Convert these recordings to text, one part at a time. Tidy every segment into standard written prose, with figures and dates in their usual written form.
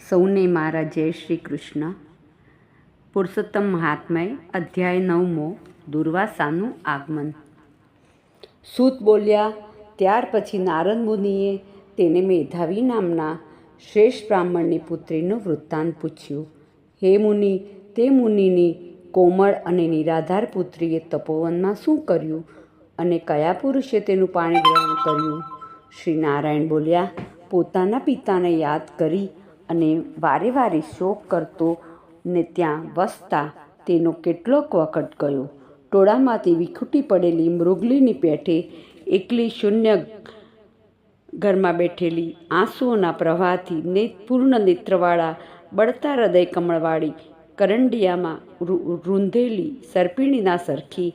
સૌને મારા જય શ્રી કૃષ્ણ. પુરુષોત્તમ મહાત્મય અધ્યાય 9મો. દુર્વાસાનું આગમન. સૂત બોલ્યા, ત્યાર પછી નારદ મુનિએ તેને મેધાવી નામના શ્રેષ્ઠ બ્રાહ્મણની પુત્રીનું વૃત્તાંત પૂછ્યું. હે મુનિ, તે મુનિની કોમળ અને નિરાધાર પુત્રીએ તપોવનમાં શું કર્યું અને કયા પુરુષે તેનું પાણી ગ્રહણ કર્યું? શ્રી નારાયણ બોલ્યા, પોતાના પિતાને યાદ કરી અને વારે વારે શોક કરતો ને ત્યાં વસતા તેનો કેટલોક વખત ગયો. ટોળામાંથી વિખૂટી પડેલી મૃગલીની પેઠે એકલી શૂન્ય ઘરમાં બેઠેલી, આંસુઓના પ્રવાહથી પૂર્ણ નેત્રવાળા, બળતા હૃદય કમળવાળી, કરંડિયામાં રૂંધેલી સર્પિણીના સરખી,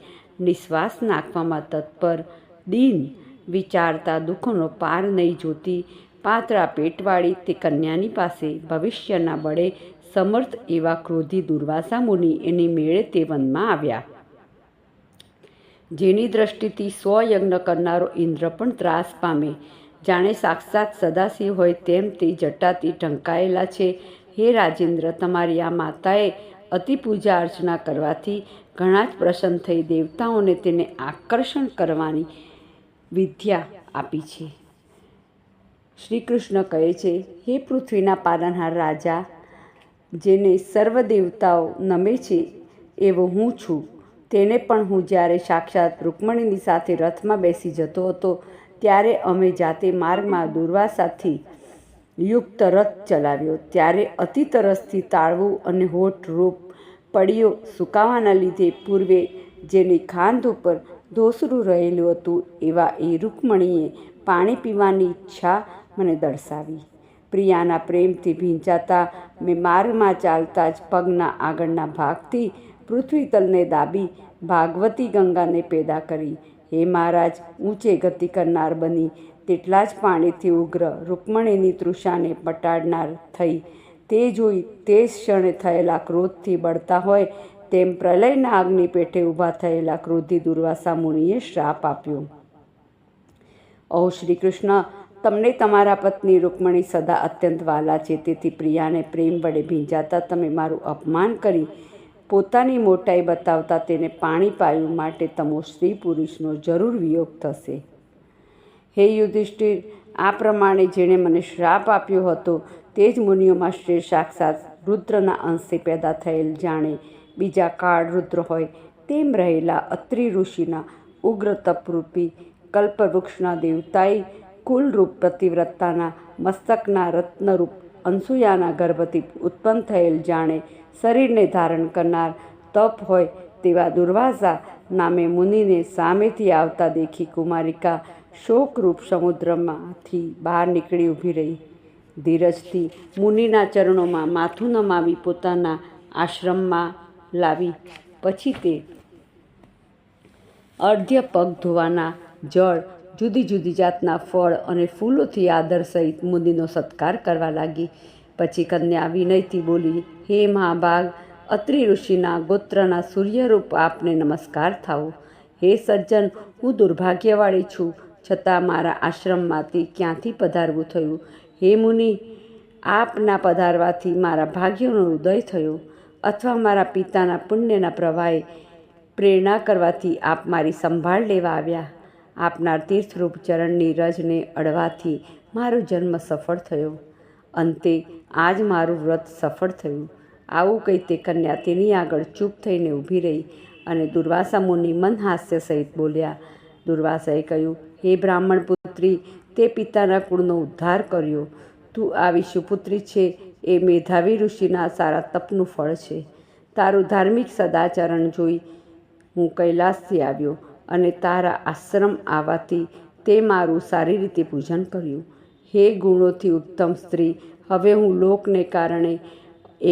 નિશ્વાસ નાખવામાં તત્પર, દીન, વિચારતા દુઃખોનો પાર નહીં જોતી, પાતળા પેટવાળી તે કન્યાની પાસે ભવિષ્યના બળે સમર્થ એવા ક્રોધી દુર્વાસા મુનિ એની મેળે તે વનમાં આવ્યા. જેની દ્રષ્ટિથી 100 યજ્ઞ કરનારો ઇન્દ્ર પણ ત્રાસ પામે, જાણે સાક્ષાત સદાશિવ હોય તેમ તે જટાથી ઢંકાયેલા છે. હે રાજેન્દ્ર, તમારી આ માતાએ અતિ પૂજા અર્ચના કરવાથી ઘણા જ પ્રસન્ન થઈ દેવતાઓને તેને આકર્ષણ કરવાની વિદ્યા આપી છે. શ્રી કૃષ્ણ કહે છે, હે પૃથ્વીના પાલનહાર રાજા, જેને સર્વ દેવતાઓ નમે છે એવો હું છું, તેને પણ હું જ્યારે સાક્ષાત રૂકમણીની સાથે રથમાં બેસી જતો હતો ત્યારે અમે જાતે માર્ગમાં દુર્વાસાથી યુક્ત રથ ચલાવ્યો. ત્યારે અતિ તરસથી તાળવું અને હોઠ રૂપ પડીઓ સુકાવાના લીધે પૂર્વે જેની ખાંદ ઉપર ધોસરું રહેલું હતું એવા એ રૂકમણીએ પાણી પીવાની ઈચ્છા મને દર્શાવી. પ્રિયાના પ્રેમથી ભીંજાતા મેં માર્ગમાં ચાલતા જ પગના આગળના ભાગથી પૃથ્વી તલને દાબી ભાગવતી ગંગાને પેદા કરી. હે મહારાજ, ઊંચે ગતિ કરનાર બની તેટલા જ પાણીથી ઉગ્ર રૂકમણીની તૃષાને પટાડનાર થઈ. તે જોઈ તે ક્ષણે થયેલા ક્રોધથી બળતા હોય તેમ પ્રલયના આગની પેઠે ઊભા થયેલા ક્રોધી દુર્વાસા મુનિએ શ્રાપ આપ્યો. ઓ શ્રી કૃષ્ણ, તમને તમારા પત્ની રૂકમણી સદા અત્યંત વહાલા છે, તેથી પ્રિયાને પ્રેમ વડે ભીંજાતા તમે મારું અપમાન કરી પોતાની મોટાઈ બતાવતા તેને પાણી પાયું, માટે તમો સ્ત્રી પુરુષનો જરૂર વિયોગ થશે. હે યુધિષ્ઠિર, આ પ્રમાણે જેણે મને શ્રાપ આપ્યો હતો તે જ મુનિઓમાં શ્રેષ્ઠ સાક્ષાત રુદ્રના અંશે પેદા થયેલ, જાણે બીજા કાળ રુદ્ર હોય તેમ રહેલા અત્રિ ઋષિના ઉગ્ર તપરૂપી કલ્પવૃક્ષના દેવતાએ કુલરૂપ પતિવ્રતાના મસ્તકના રત્નરૂપ અનસૂયાના ગર્ભથી ઉત્પન્ન થયેલ, જાણે શરીરને ધારણ કરનાર તપ હોય તેવા દુર્વાસા નામે મુનિને સામેથી આવતા દેખી કુમારિકા શોકરૂપ સમુદ્રમાંથી બહાર નીકળી ઊભી રહી. ધીરજથી મુનિના ચરણોમાં માથું નમાવી પોતાના આશ્રમમાં લાવી પછી તે અર્ધ્ય પગ ધોવાના જળ, જુદી જુદી જાતના ફળ અને ફૂલોથી આદર સહિત મુનિનો સત્કાર કરવા લાગી. પછી કન્યા વિનયથી બોલી, હે મહાભાગ, અત્રિ ઋષિના ગોત્રના સૂર્યરૂપ આપને નમસ્કાર થાઓ. હે સજ્જન, હું દુર્ભાગ્યવાળી છું, છતાં મારા આશ્રમમાંથી ક્યાંથી પધારવું થયું? હે મુનિ, આપના પધારવાથી મારા ભાગ્યનો ઉદય થયો, અથવા મારા પિતાના પુણ્યના પ્રવાહે પ્રેરણા કરવાથી આપ મારી સંભાળ લેવા આવ્યા. આપના તીર્થરૂપ ચરણની રજને અડવાથી મારો જન્મ સફળ થયો. અંતે આજ મારું વ્રત સફળ થયું. આવું કહી તે કન્યા તેની આગળ ચૂપ થઈને ઊભી રહી અને દુર્વાસા મુનિ મનહાસ્ય સહિત બોલ્યા. દુર્વાસાએ કહ્યું, હે બ્રાહ્મણ પુત્રી, તે પિતાના કુળનો ઉદ્ધાર કર્યો. તું આવી સુપુત્રી છે એ મેધાવી ઋષિના સારા તપનું ફળ છે. તારું ધાર્મિક સદાચરણ જોઈ હું કૈલાસથી આવ્યો અને તારા આશ્રમ આવવાથી તે મારું સારી રીતે પૂજન કર્યું. હે ગુણોથી ઉત્તમ સ્ત્રી, હવે હું લોકને કારણે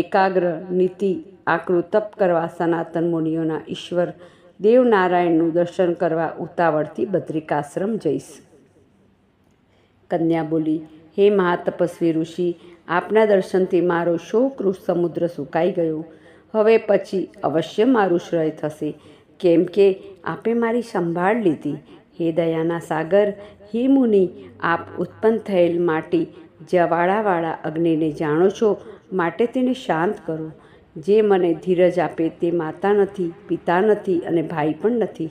એકાગ્ર નીતિ આકરું તપ કરવા સનાતન મુનિઓના ઈશ્વર દેવનારાયણનું દર્શન કરવા ઉતાવળથી બદ્રિકાશ્રમ જઈશ. કન્યા બોલી, હે મહાતપસ્વી ઋષિ, આપના દર્શનથી મારો શોકરૂપ સમુદ્ર સુકાઈ ગયો. હવે પછી અવશ્ય મારું શ્રય થશે, કેમ કે આપે મારી સંભાળ લીધી. હે દયાના સાગર, હે મુનિ, આપ ઉત્પન્ન થયેલ માટી જ્વાળાવાળા અગ્નિને જાણો છો, માટે તેને શાંત કરો. જે મને ધીરજ આપે તે માતા નથી, પિતા નથી અને ભાઈ પણ નથી.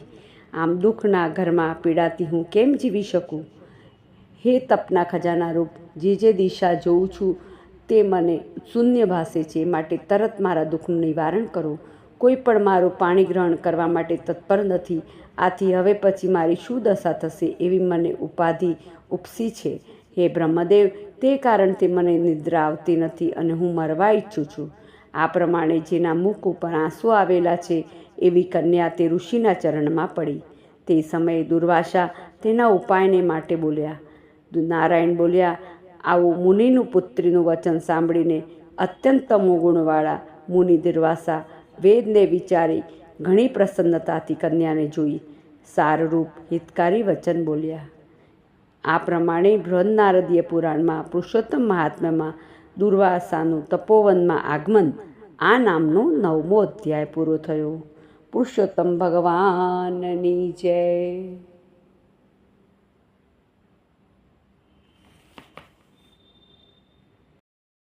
આમ દુઃખના ઘરમાં પીડાતી હું કેમ જીવી શકું? હે તપના ખજાના રૂપ, જે દિશા જોઉં છું તે મને શૂન્ય ભાસે છે, માટે તરત મારા દુઃખનું નિવારણ કરો. કોઈ પણ મારું પાણી ગ્રહણ કરવા માટે તત્પર નથી. આથી હવે પછી મારી શું દશા થશે એવી મને ઉપાધિ ઉપસી છે. હે બ્રહ્મદેવ, તે કારણથી મને નિદ્રા આવતી નથી અને હું મરવા ઈચ્છું છું. આ પ્રમાણે જેના મુખ ઉપર આંસુ આવેલા છે એવી કન્યા તે ઋષિના ચરણમાં પડી. તે સમયે દુર્વાસા તેના ઉપાયને માટે બોલ્યા. નારાયણ બોલ્યા, આવું મુનિનું પુત્રીનું વચન સાંભળીને અત્યંત તમોગુણવાળા મુનિ દુર્વાસા વેદને વિચારી ઘણી પ્રસન્નતાથી કન્યાને જોઈ સારરૂપ હિતકારી વચન બોલ્યા. આ પ્રમાણે બૃહન્નારદીય પુરાણમાં પુરુષોત્તમ મહાત્મ્યમાં દુર્વાસાનું તપોવનમાં આગમન આ નામનો 9મો અધ્યાય પૂરો થયો. પુરુષોત્તમ ભગવાનની જય.